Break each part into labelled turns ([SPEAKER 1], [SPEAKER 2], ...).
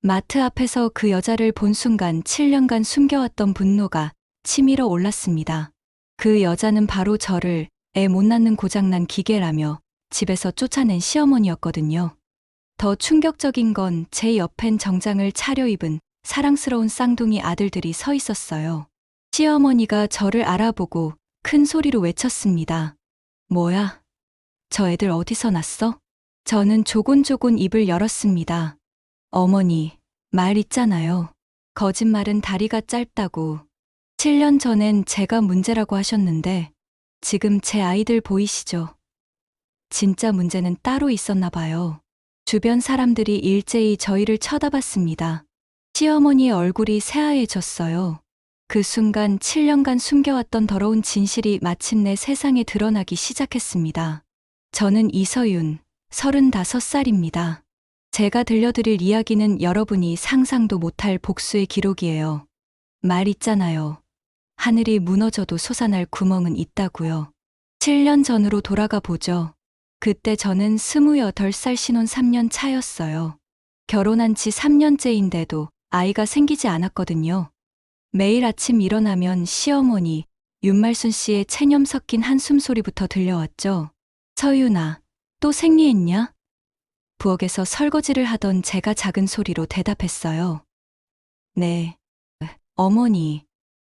[SPEAKER 1] 마트 앞에서 그 여자를 본 순간 7년간 숨겨왔던 분노가 치밀어 올랐습니다. 그 여자는 바로 저를 애 못 낳는 고장난 기계라며 집에서 쫓아낸 시어머니였거든요. 더 충격적인 건 제 옆엔 정장을 차려입은 사랑스러운 쌍둥이 아들들이 서 있었어요. 시어머니가 저를 알아보고 큰 소리로 외쳤습니다. 뭐야? 저 애들 어디서 났어? 저는 조곤조곤 입을 열었습니다. 어머니, 말 있잖아요. 거짓말은 다리가 짧다고. 7년 전엔 제가 문제라고 하셨는데 지금 제 아이들 보이시죠? 진짜 문제는 따로 있었나 봐요. 주변 사람들이 일제히 저희를 쳐다봤습니다. 시어머니의 얼굴이 새하얘졌어요. 그 순간 7년간 숨겨왔던 더러운 진실이 마침내 세상에 드러나기 시작했습니다. 저는 이서윤, 35살입니다. 제가 들려드릴 이야기는 여러분이 상상도 못할 복수의 기록이에요. 말 있잖아요. 하늘이 무너져도 솟아날 구멍은 있다고요. 7년 전으로 돌아가 보죠. 그때 저는 28살 신혼 3년 차였어요. 결혼한 지 3년째인데도 아이가 생기지 않았거든요. 매일 아침 일어나면 시어머니, 윤말순 씨의 체념 섞인 한숨 소리부터 들려왔죠. 서윤아, 또 생리했냐? 부엌에서 설거지를 하던 제가 작은 소리로 대답했어요. 네. 어머니,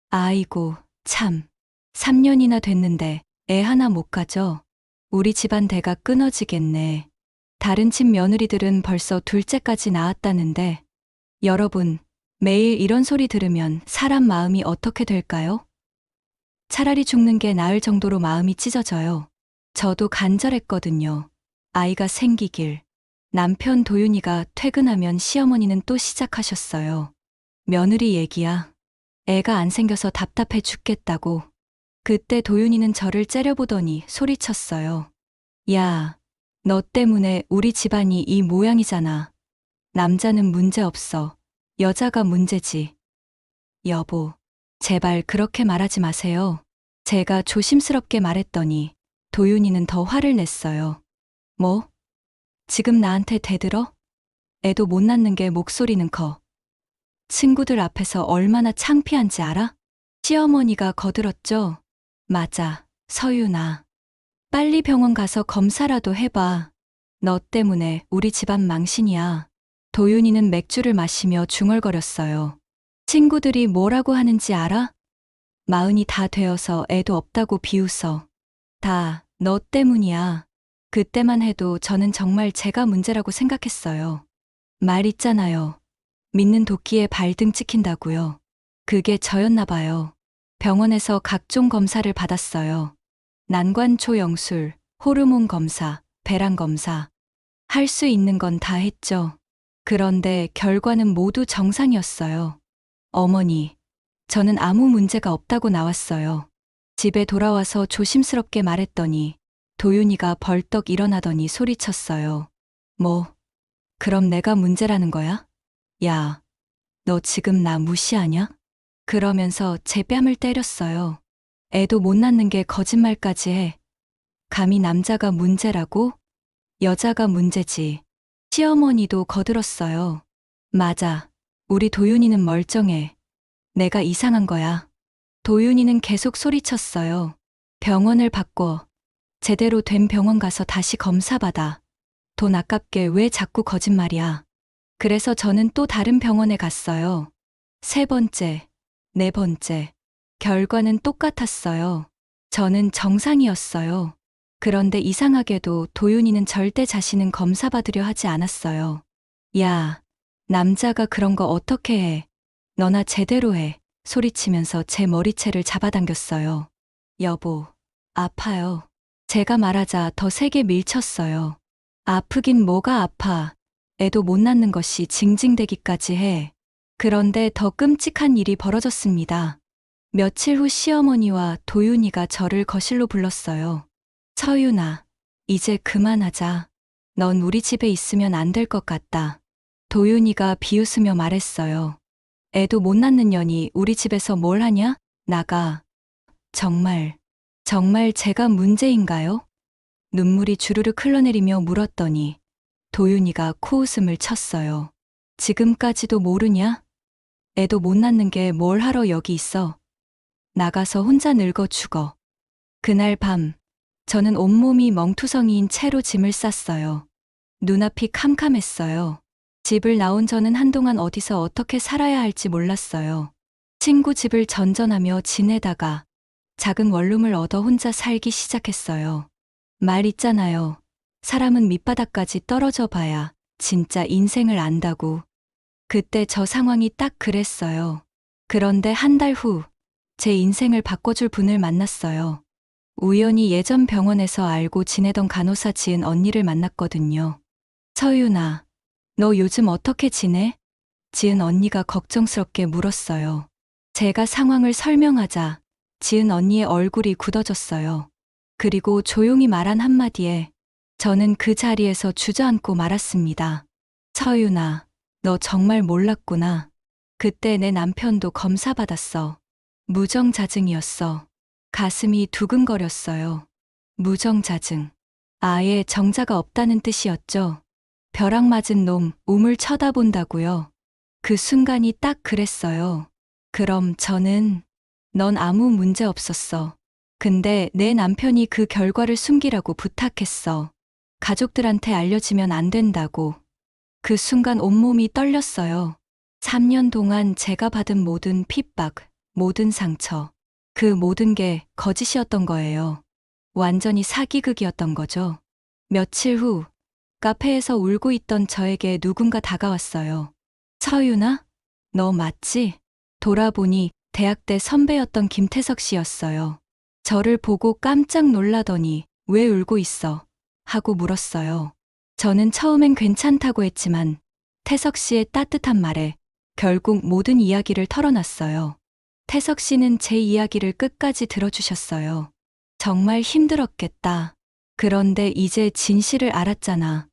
[SPEAKER 1] 아이고, 참. 3년이나 됐는데 애 하나 못 가져. 우리 집안 대가 끊어지겠네. 다른 집 며느리들은 벌써 둘째까지 낳았다는데 여러분, 매일 이런 소리 들으면 사람 마음이 어떻게 될까요? 차라리 죽는 게 나을 정도로 마음이 찢어져요. 저도 간절했거든요. 아이가 생기길. 남편 도윤이가 퇴근하면 시어머니는 또 시작하셨어요. 며느리 얘기야. 애가 안 생겨서 답답해 죽겠다고. 그때 도윤이는 저를 째려보더니 소리쳤어요. 야, 너 때문에 우리 집안이 이 모양이잖아. 남자는 문제 없어. 여자가 문제지. 여보, 제발 그렇게 말하지 마세요. 제가 조심스럽게 말했더니 도윤이는 더 화를 냈어요. 뭐? 지금 나한테 대들어? 애도 못 낳는 게 목소리는 커. 친구들 앞에서 얼마나 창피한지 알아? 시어머니가 거들었죠. 맞아, 서윤아. 빨리 병원 가서 검사라도 해봐. 너 때문에 우리 집안 망신이야. 도윤이는 맥주를 마시며 중얼거렸어요. 친구들이 뭐라고 하는지 알아? 마흔이 다 되어서 애도 없다고 비웃어. 다 너 때문이야. 그때만 해도 저는 정말 제가 문제라고 생각했어요. 말 있잖아요. 믿는 도끼에 발등 찍힌다고요. 그게 저였나 봐요. 병원에서 각종 검사를 받았어요. 난관 초영술, 호르몬 검사, 배랑 검사. 할 수 있는 건 다 했죠. 그런데 결과는 모두 정상이었어요. 어머니, 저는 아무 문제가 없다고 나왔어요. 집에 돌아와서 조심스럽게 말했더니 도윤이가 벌떡 일어나더니 소리쳤어요. 뭐, 그럼 내가 문제라는 거야? 야, 너 지금 나 무시하냐? 그러면서 제 뺨을 때렸어요. 애도 못 낳는 게 거짓말까지 해. 감히 남자가 문제라고? 여자가 문제지. 시어머니도 거들었어요. 맞아. 우리 도윤이는 멀쩡해. 내가 이상한 거야. 도윤이는 계속 소리쳤어요. 병원을 바꿔. 제대로 된 병원 가서 다시 검사받아. 돈 아깝게 왜 자꾸 거짓말이야. 그래서 저는 또 다른 병원에 갔어요. 세 번째, 네 번째. 결과는 똑같았어요. 저는 정상이었어요. 그런데 이상하게도 도윤이는 절대 자신은 검사받으려 하지 않았어요. 야, 남자가 그런 거 어떻게 해. 너나 제대로 해. 소리치면서 제 머리채를 잡아당겼어요. 여보, 아파요. 제가 말하자 더 세게 밀쳤어요. 아프긴 뭐가 아파. 애도 못 낳는 것이 징징대기까지 해. 그런데 더 끔찍한 일이 벌어졌습니다. 며칠 후 시어머니와 도윤이가 저를 거실로 불렀어요. 서윤아, 이제 그만하자. 넌 우리 집에 있으면 안 될 것 같다. 도윤이가 비웃으며 말했어요. 애도 못 낳는 년이 우리 집에서 뭘 하냐? 나가. 정말 제가 문제인가요? 눈물이 주르륵 흘러내리며 물었더니 도윤이가 코웃음을 쳤어요. 지금까지도 모르냐? 애도 못 낳는 게 뭘 하러 여기 있어. 나가서 혼자 늙어 죽어. 그날 밤, 저는 온몸이 멍투성이인 채로 짐을 쌌어요. 눈앞이 캄캄했어요. 집을 나온 저는 한동안 어디서 어떻게 살아야 할지 몰랐어요. 친구 집을 전전하며 지내다가 작은 원룸을 얻어 혼자 살기 시작했어요. 말 있잖아요. 사람은 밑바닥까지 떨어져 봐야 진짜 인생을 안다고. 그때 저 상황이 딱 그랬어요. 그런데 한 달 후, 제 인생을 바꿔줄 분을 만났어요. 우연히 예전 병원에서 알고 지내던 간호사 지은 언니를 만났거든요. 서윤아, 너 요즘 어떻게 지내? 지은 언니가 걱정스럽게 물었어요. 제가 상황을 설명하자 지은 언니의 얼굴이 굳어졌어요. 그리고 조용히 말한 한마디에 저는 그 자리에서 주저앉고 말았습니다. 서윤아, 너 정말 몰랐구나. 그때 내 남편도 검사 받았어. 무정자증이었어. 가슴이 두근거렸어요. 무정자증. 아예 정자가 없다는 뜻이었죠. 벼락 맞은 놈, 우물 쳐다본다고요. 그 순간이 딱 그랬어요. 그럼 저는 넌 아무 문제 없었어. 근데 내 남편이 그 결과를 숨기라고 부탁했어. 가족들한테 알려지면 안 된다고. 그 순간 온몸이 떨렸어요. 3년 동안 제가 받은 모든 핍박, 모든 상처, 그 모든 게 거짓이었던 거예요. 완전히 사기극이었던 거죠. 며칠 후 카페에서 울고 있던 저에게 누군가 다가왔어요. 서윤아? 너 맞지? 돌아보니 대학 때 선배였던 김태석 씨였어요. 저를 보고 깜짝 놀라더니 왜 울고 있어? 하고 물었어요. 저는 처음엔 괜찮다고 했지만 태석 씨의 따뜻한 말에 결국 모든 이야기를 털어놨어요. 태석 씨는 제 이야기를 끝까지 들어주셨어요. 정말 힘들었겠다. 그런데 이제 진실을 알았잖아.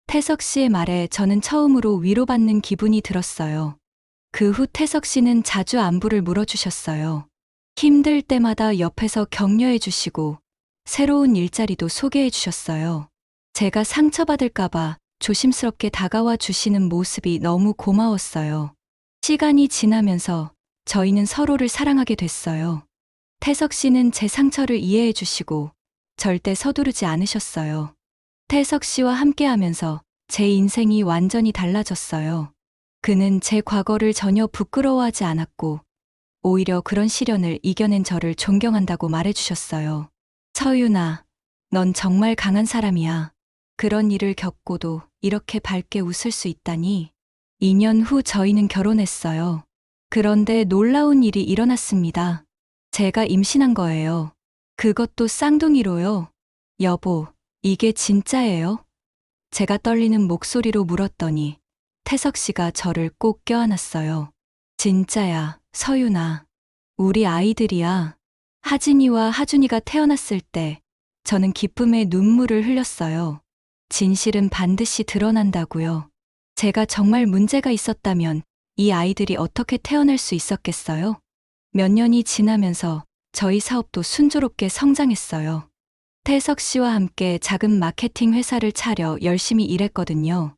[SPEAKER 1] 태석 씨의 말에 저는 처음으로 위로받는 기분이 들었어요. 그 후 태석 씨는 자주 안부를 물어주셨어요. 힘들 때마다 옆에서 격려해 주시고 새로운 일자리도 소개해 주셨어요. 제가 상처받을까봐 조심스럽게 다가와 주시는 모습이 너무 고마웠어요. 시간이 지나면서 저희는 서로를 사랑하게 됐어요. 태석 씨는 제 상처를 이해해 주시고 절대 서두르지 않으셨어요. 태석 씨와 함께하면서 제 인생이 완전히 달라졌어요. 그는 제 과거를 전혀 부끄러워하지 않았고 오히려 그런 시련을 이겨낸 저를 존경한다고 말해주셨어요. 서윤아, 넌 정말 강한 사람이야. 그런 일을 겪고도 이렇게 밝게 웃을 수 있다니. 2년 후 저희는 결혼했어요. 그런데 놀라운 일이 일어났습니다. 제가 임신한 거예요. 그것도 쌍둥이로요. 여보, 이게 진짜예요? 제가 떨리는 목소리로 물었더니 태석 씨가 저를 꼭 껴안았어요. 진짜야, 서윤아. 우리 아이들이야. 하진이와 하준이가 태어났을 때 저는 기쁨에 눈물을 흘렸어요. 진실은 반드시 드러난다고요. 제가 정말 문제가 있었다면 이 아이들이 어떻게 태어날 수 있었겠어요? 몇 년이 지나면서 저희 사업도 순조롭게 성장했어요. 태석 씨와 함께 작은 마케팅 회사를 차려 열심히 일했거든요.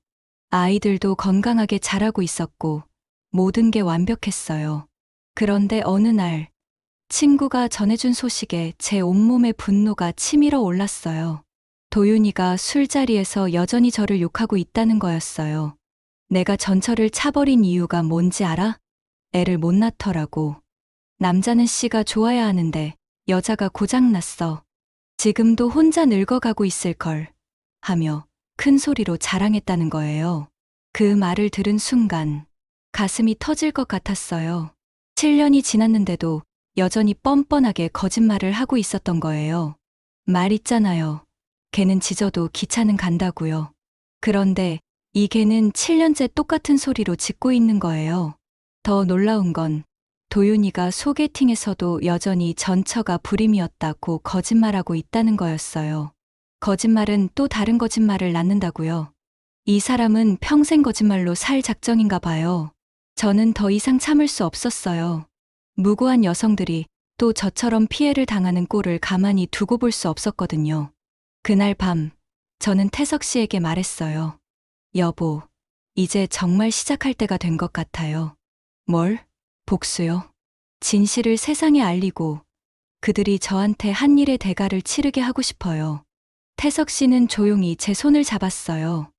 [SPEAKER 1] 아이들도 건강하게 자라고 있었고 모든 게 완벽했어요. 그런데 어느 날 친구가 전해준 소식에 제 온몸의 분노가 치밀어 올랐어요. 도윤이가 술자리에서 여전히 저를 욕하고 있다는 거였어요. 내가 전철을 차버린 이유가 뭔지 알아? 애를 못 낳더라고. 남자는 씨가 좋아야 하는데 여자가 고장났어. 지금도 혼자 늙어가고 있을걸. 하며 큰 소리로 자랑했다는 거예요. 그 말을 들은 순간 가슴이 터질 것 같았어요. 7년이 지났는데도 여전히 뻔뻔하게 거짓말을 하고 있었던 거예요. 말 있잖아요. 개는 짖어도 기차는 간다고요. 그런데 이 개는 7년째 똑같은 소리로 짖고 있는 거예요. 더 놀라운 건 도윤이가 소개팅에서도 여전히 전처가 불임이었다고 거짓말하고 있다는 거였어요. 거짓말은 또 다른 거짓말을 낳는다고요. 이 사람은 평생 거짓말로 살 작정인가 봐요. 저는 더 이상 참을 수 없었어요. 무고한 여성들이 또 저처럼 피해를 당하는 꼴을 가만히 두고 볼 수 없었거든요. 그날 밤, 저는 태석 씨에게 말했어요. 여보, 이제 정말 시작할 때가 된 것 같아요. 뭘? 복수요. 진실을 세상에 알리고 그들이 저한테 한 일의 대가를 치르게 하고 싶어요. 태석 씨는 조용히 제 손을 잡았어요.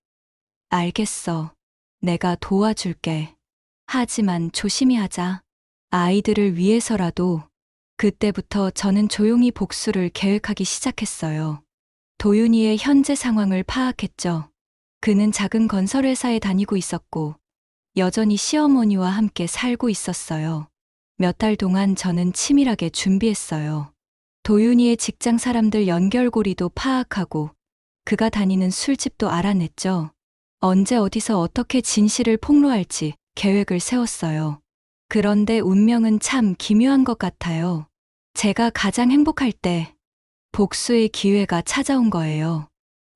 [SPEAKER 1] 알겠어. 내가 도와줄게. 하지만 조심히 하자. 아이들을 위해서라도. 그때부터 저는 조용히 복수를 계획하기 시작했어요. 도윤이의 현재 상황을 파악했죠. 그는 작은 건설회사에 다니고 있었고, 여전히 시어머니와 함께 살고 있었어요. 몇 달 동안 저는 치밀하게 준비했어요. 도윤이의 직장 사람들 연결고리도 파악하고, 그가 다니는 술집도 알아냈죠. 언제 어디서 어떻게 진실을 폭로할지 계획을 세웠어요. 그런데 운명은 참 기묘한 것 같아요. 제가 가장 행복할 때 복수의 기회가 찾아온 거예요.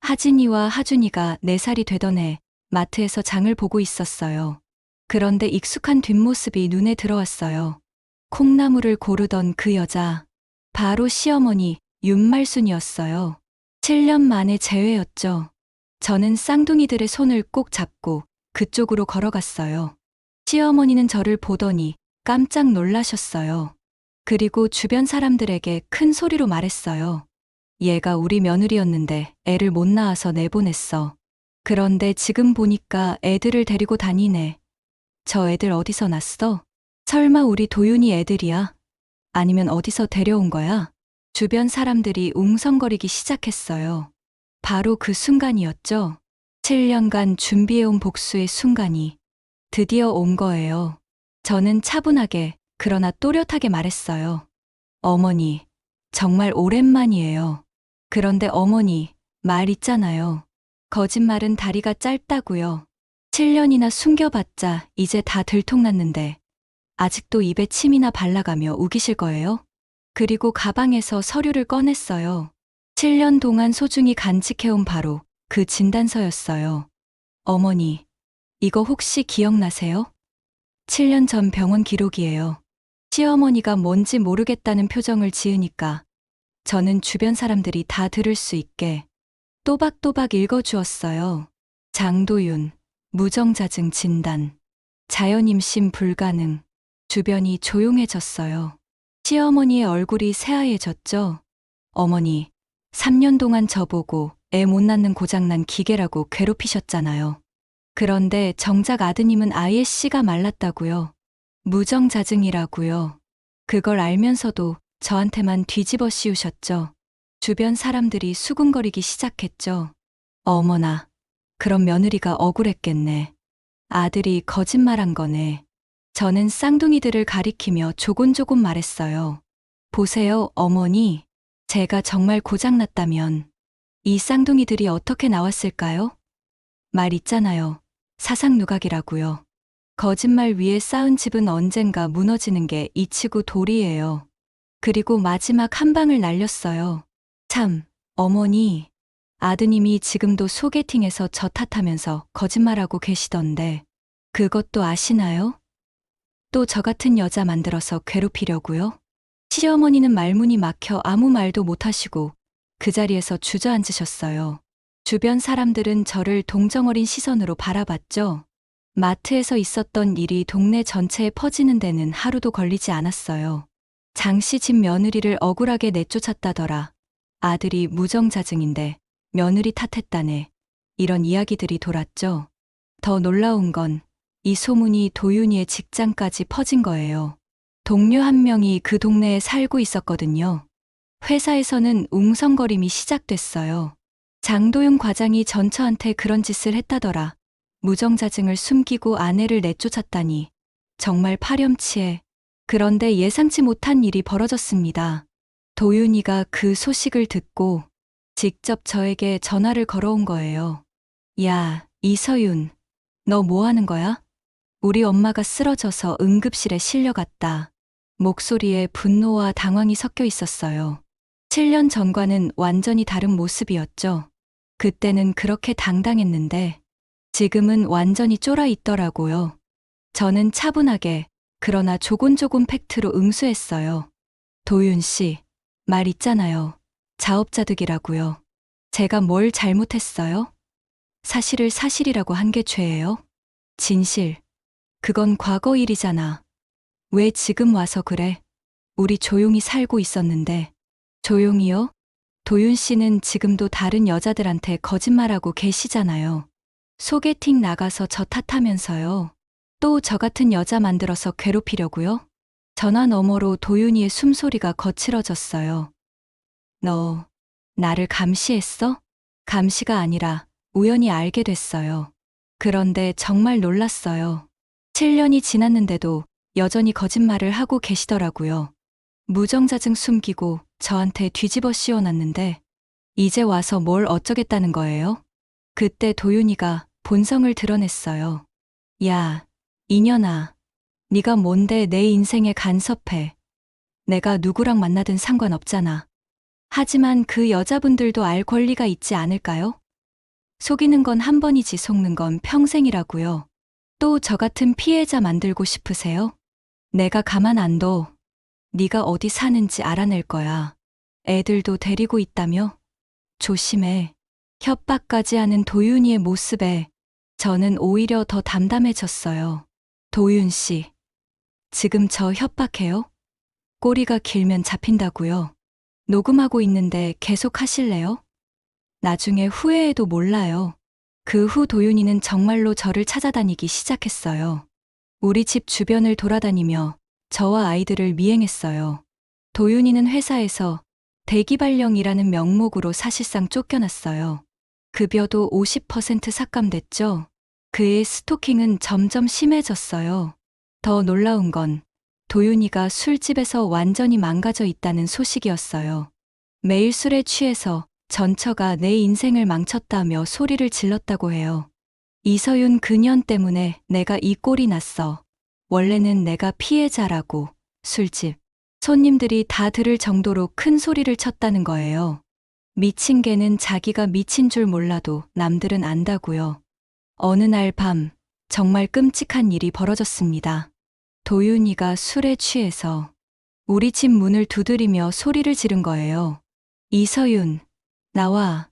[SPEAKER 1] 하진이와 하준이가 4살이 되던 해 마트에서 장을 보고 있었어요. 그런데 익숙한 뒷모습이 눈에 들어왔어요. 콩나물을 고르던 그 여자, 바로 시어머니 윤말순이었어요. 7년 만에 재회였죠. 저는 쌍둥이들의 손을 꼭 잡고 그쪽으로 걸어갔어요. 시어머니는 저를 보더니 깜짝 놀라셨어요. 그리고 주변 사람들에게 큰 소리로 말했어요. 얘가 우리 며느리였는데 애를 못 낳아서 내보냈어. 그런데 지금 보니까 애들을 데리고 다니네. 저 애들 어디서 났어? 설마 우리 도윤이 애들이야? 아니면 어디서 데려온 거야? 주변 사람들이 웅성거리기 시작했어요. 바로 그 순간이었죠. 7년간 준비해온 복수의 순간이 드디어 온 거예요. 저는 차분하게 그러나 또렷하게 말했어요. 어머니, 정말 오랜만이에요. 그런데 어머니, 말 있잖아요. 거짓말은 다리가 짧다고요. 7년이나 숨겨봤자 이제 다 들통났는데 아직도 입에 침이나 발라가며 우기실 거예요? 그리고 가방에서 서류를 꺼냈어요. 7년 동안 소중히 간직해온 바로 그 진단서였어요. 어머니, 이거 혹시 기억나세요? 7년 전 병원 기록이에요. 시어머니가 뭔지 모르겠다는 표정을 지으니까 저는 주변 사람들이 다 들을 수 있게 또박또박 읽어주었어요. 장도윤, 무정자증 진단, 자연임신 불가능. 주변이 조용해졌어요. 시어머니의 얼굴이 새하얘졌죠. 어머니, 3년 동안 저보고 애 못 낳는 고장난 기계라고 괴롭히셨잖아요. 그런데 정작 아드님은 아예 씨가 말랐다고요. 무정자증이라고요. 그걸 알면서도 저한테만 뒤집어 씌우셨죠. 주변 사람들이 수군거리기 시작했죠. 어머나, 그럼 며느리가 억울했겠네. 아들이 거짓말한 거네. 저는 쌍둥이들을 가리키며 조곤조곤 말했어요. 보세요, 어머니. 제가 정말 고장났다면 이 쌍둥이들이 어떻게 나왔을까요? 말 있잖아요. 사상누각이라고요. 거짓말 위에 쌓은 집은 언젠가 무너지는 게 이치고 도리예요. 그리고 마지막 한 방을 날렸어요. 참, 어머니. 아드님이 지금도 소개팅에서 저 탓하면서 거짓말하고 계시던데 그것도 아시나요? 또 저 같은 여자 만들어서 괴롭히려고요? 시어머니는 말문이 막혀 아무 말도 못하시고 그 자리에서 주저앉으셨어요. 주변 사람들은 저를 동정어린 시선으로 바라봤죠. 마트에서 있었던 일이 동네 전체에 퍼지는 데는 하루도 걸리지 않았어요. 장씨 집 며느리를 억울하게 내쫓았다더라. 아들이 무정자증인데 며느리 탓했다네. 이런 이야기들이 돌았죠. 더 놀라운 건 이 소문이 도윤이의 직장까지 퍼진 거예요. 동료 한 명이 그 동네에 살고 있었거든요. 회사에서는 웅성거림이 시작됐어요. 장도윤 과장이 전처한테 그런 짓을 했다더라. 무정자증을 숨기고 아내를 내쫓았다니. 정말 파렴치해. 그런데 예상치 못한 일이 벌어졌습니다. 도윤이가 그 소식을 듣고 직접 저에게 전화를 걸어온 거예요. 야, 이서윤, 너 뭐 하는 거야? 우리 엄마가 쓰러져서 응급실에 실려갔다. 목소리에 분노와 당황이 섞여 있었어요. 7년 전과는 완전히 다른 모습이었죠. 그때는 그렇게 당당했는데 지금은 완전히 쫄아 있더라고요. 저는 차분하게 그러나 조곤조곤 팩트로 응수했어요. 도윤 씨, 말 있잖아요. 자업자득이라고요. 제가 뭘 잘못했어요? 사실을 사실이라고 한 게 죄예요? 진실. 그건 과거 일이잖아. 왜 지금 와서 그래? 우리 조용히 살고 있었는데. 조용히요? 도윤 씨는 지금도 다른 여자들한테 거짓말하고 계시잖아요. 소개팅 나가서 저 탓하면서요. 또 저 같은 여자 만들어서 괴롭히려고요? 전화 너머로 도윤이의 숨소리가 거칠어졌어요. 너, 나를 감시했어? 감시가 아니라 우연히 알게 됐어요. 그런데 정말 놀랐어요. 7년이 지났는데도 여전히 거짓말을 하고 계시더라고요. 무정자증 숨기고 저한테 뒤집어 씌워놨는데 이제 와서 뭘 어쩌겠다는 거예요? 그때 도윤이가 본성을 드러냈어요. 야, 이년아. 네가 뭔데 내 인생에 간섭해. 내가 누구랑 만나든 상관없잖아. 하지만 그 여자분들도 알 권리가 있지 않을까요? 속이는 건 한 번이지 속는 건 평생이라고요. 또 저 같은 피해자 만들고 싶으세요? 내가 가만 안 둬. 네가 어디 사는지 알아낼 거야. 애들도 데리고 있다며? 조심해. 협박까지 하는 도윤이의 모습에 저는 오히려 더 담담해졌어요. 도윤 씨, 지금 저 협박해요? 꼬리가 길면 잡힌다고요. 녹음하고 있는데 계속 하실래요? 나중에 후회해도 몰라요. 그 후 도윤이는 정말로 저를 찾아다니기 시작했어요. 우리 집 주변을 돌아다니며 저와 아이들을 미행했어요. 도윤이는 회사에서 대기발령이라는 명목으로 사실상 쫓겨났어요. 급여도 50% 삭감됐죠. 그의 스토킹은 점점 심해졌어요. 더 놀라운 건 도윤이가 술집에서 완전히 망가져 있다는 소식이었어요. 매일 술에 취해서 전처가 내 인생을 망쳤다며 소리를 질렀다고 해요. 이서윤 그년 때문에 내가 이 꼴이 났어. 원래는 내가 피해자라고. 술집 손님들이 다 들을 정도로 큰 소리를 쳤다는 거예요. 미친 개는 자기가 미친 줄 몰라도 남들은 안다고요. 어느 날 밤 정말 끔찍한 일이 벌어졌습니다. 도윤이가 술에 취해서 우리 집 문을 두드리며 소리를 지른 거예요. 이서윤, 나와.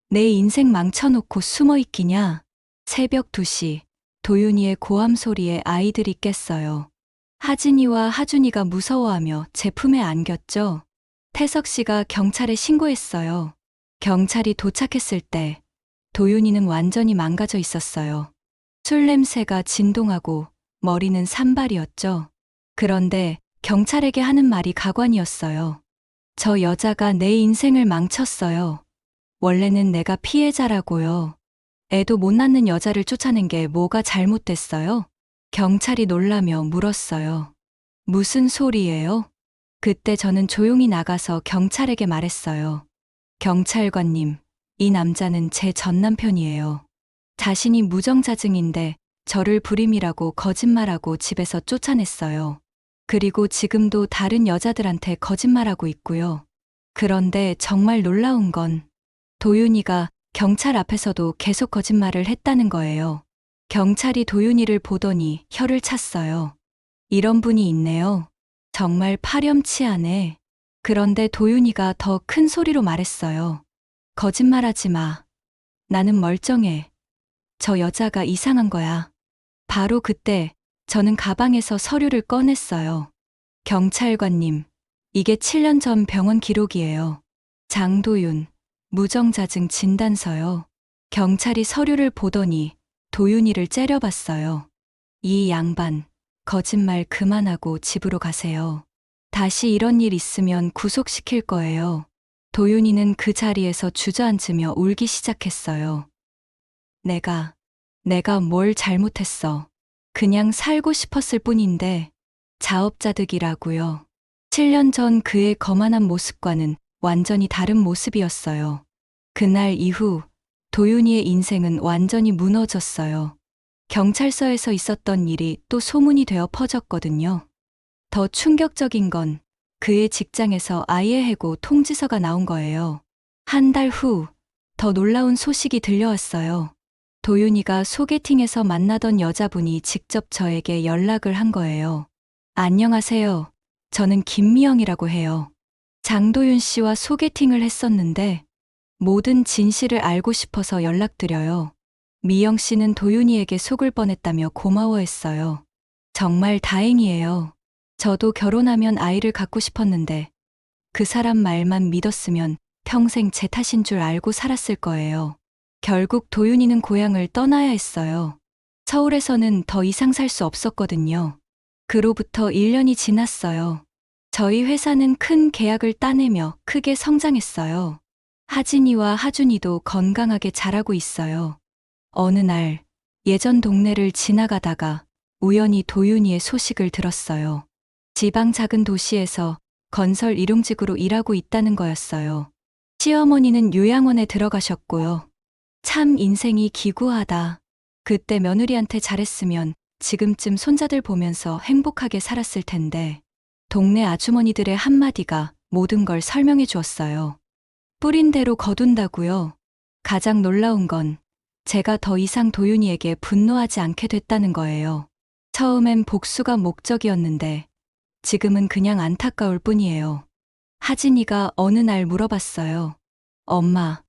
[SPEAKER 1] 내 인생 망쳐놓고 숨어 있기냐? 새벽 2시, 도윤이의 고함 소리에 아이들이 깼어요. 하진이와 하준이가 무서워하며 제 품에 안겼죠. 태석 씨가 경찰에 신고했어요. 경찰이 도착했을 때 도윤이는 완전히 망가져 있었어요. 술 냄새가 진동하고 머리는 산발이었죠. 그런데 경찰에게 하는 말이 가관이었어요. 저 여자가 내 인생을 망쳤어요. 원래는 내가 피해자라고요. 애도 못 낳는 여자를 쫓아낸 게 뭐가 잘못됐어요? 경찰이 놀라며 물었어요. 무슨 소리예요? 그때 저는 조용히 나가서 경찰에게 말했어요. 경찰관님, 이 남자는 제 전남편이에요. 자신이 무정자증인데 저를 불임이라고 거짓말하고 집에서 쫓아냈어요. 그리고 지금도 다른 여자들한테 거짓말하고 있고요. 그런데 정말 놀라운 건 도윤이가 경찰 앞에서도 계속 거짓말을 했다는 거예요. 경찰이 도윤이를 보더니 혀를 찼어요. 이런 분이 있네요. 정말 파렴치하네. 그런데 도윤이가 더 큰 소리로 말했어요. 거짓말하지 마. 나는 멀쩡해. 저 여자가 이상한 거야. 바로 그때 저는 가방에서 서류를 꺼냈어요. 경찰관님, 이게 7년 전 병원 기록이에요. 장도윤, 무정자증 진단서요. 경찰이 서류를 보더니 도윤이를 째려봤어요. 이 양반, 거짓말 그만하고 집으로 가세요. 다시 이런 일 있으면 구속시킬 거예요. 도윤이는 그 자리에서 주저앉으며 울기 시작했어요. 내가 뭘 잘못했어. 그냥 살고 싶었을 뿐인데 자업자득이라고요. 7년 전 그의 거만한 모습과는 완전히 다른 모습이었어요. 그날 이후 도윤이의 인생은 완전히 무너졌어요. 경찰서에서 있었던 일이 또 소문이 되어 퍼졌거든요. 더 충격적인 건 그의 직장에서 아이의 해고 통지서가 나온 거예요. 한 달 후 더 놀라운 소식이 들려왔어요. 도윤이가 소개팅에서 만나던 여자분이 직접 저에게 연락을 한 거예요. 안녕하세요. 저는 김미영이라고 해요. 장도윤 씨와 소개팅을 했었는데 모든 진실을 알고 싶어서 연락드려요. 미영 씨는 도윤이에게 속을 뻔했다며 고마워했어요. 정말 다행이에요. 저도 결혼하면 아이를 갖고 싶었는데 그 사람 말만 믿었으면 평생 제 탓인 줄 알고 살았을 거예요. 결국 도윤이는 고향을 떠나야 했어요. 서울에서는 더 이상 살 수 없었거든요. 그로부터 1년이 지났어요. 저희 회사는 큰 계약을 따내며 크게 성장했어요. 하진이와 하준이도 건강하게 자라고 있어요. 어느 날 예전 동네를 지나가다가 우연히 도윤이의 소식을 들었어요. 지방 작은 도시에서 건설 일용직으로 일하고 있다는 거였어요. 시어머니는 요양원에 들어가셨고요. 참 인생이 기구하다. 그때 며느리한테 잘했으면 지금쯤 손자들 보면서 행복하게 살았을 텐데 동네 아주머니들의 한마디가 모든 걸 설명해 주었어요. 뿌린 대로 거둔다고요. 가장 놀라운 건 제가 더 이상 도윤이에게 분노하지 않게 됐다는 거예요. 처음엔 복수가 목적이었는데 지금은 그냥 안타까울 뿐이에요. 하진이가 어느 날 물어봤어요. 엄마,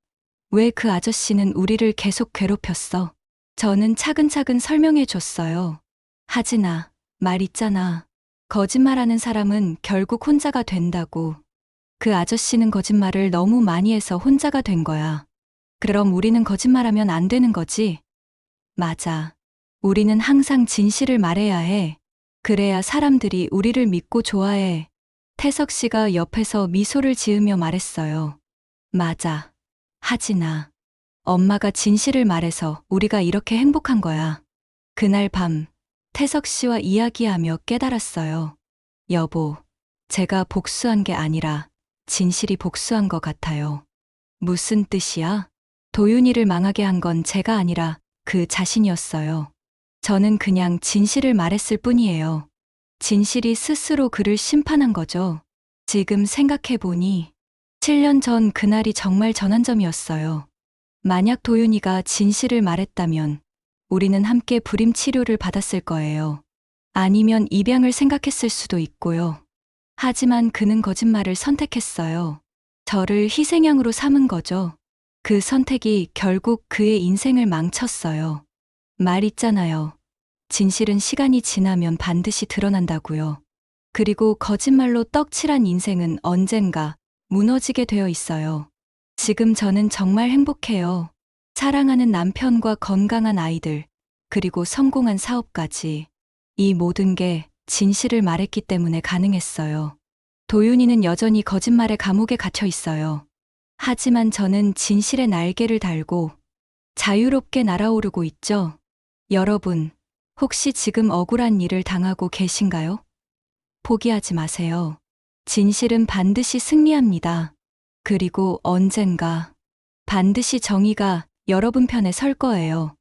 [SPEAKER 1] 왜 그 아저씨는 우리를 계속 괴롭혔어? 저는 차근차근 설명해 줬어요. 하진아, 말 있잖아. 거짓말하는 사람은 결국 혼자가 된다고. 그 아저씨는 거짓말을 너무 많이 해서 혼자가 된 거야. 그럼 우리는 거짓말하면 안 되는 거지? 맞아. 우리는 항상 진실을 말해야 해. 그래야 사람들이 우리를 믿고 좋아해. 태석 씨가 옆에서 미소를 지으며 말했어요. 맞아. 하진아. 엄마가 진실을 말해서 우리가 이렇게 행복한 거야. 그날 밤, 태석 씨와 이야기하며 깨달았어요. 여보, 제가 복수한 게 아니라 진실이 복수한 것 같아요. 무슨 뜻이야? 도윤이를 망하게 한 건 제가 아니라 그 자신이었어요. 저는 그냥 진실을 말했을 뿐이에요. 진실이 스스로 그를 심판한 거죠. 지금 생각해보니 7년 전 그날이 정말 전환점이었어요. 만약 도윤이가 진실을 말했다면 우리는 함께 불임 치료를 받았을 거예요. 아니면 입양을 생각했을 수도 있고요. 하지만 그는 거짓말을 선택했어요. 저를 희생양으로 삼은 거죠. 그 선택이 결국 그의 인생을 망쳤어요. 말 있잖아요. 진실은 시간이 지나면 반드시 드러난다고요. 그리고 거짓말로 떡칠한 인생은 언젠가 무너지게 되어 있어요. 지금 저는 정말 행복해요. 사랑하는 남편과 건강한 아이들, 그리고 성공한 사업까지. 이 모든 게 진실을 말했기 때문에 가능했어요. 도윤이는 여전히 거짓말의 감옥에 갇혀 있어요. 하지만 저는 진실의 날개를 달고 자유롭게 날아오르고 있죠. 여러분, 혹시 지금 억울한 일을 당하고 계신가요? 포기하지 마세요. 진실은 반드시 승리합니다. 그리고 언젠가 반드시 정의가 여러분 편에 설 거예요.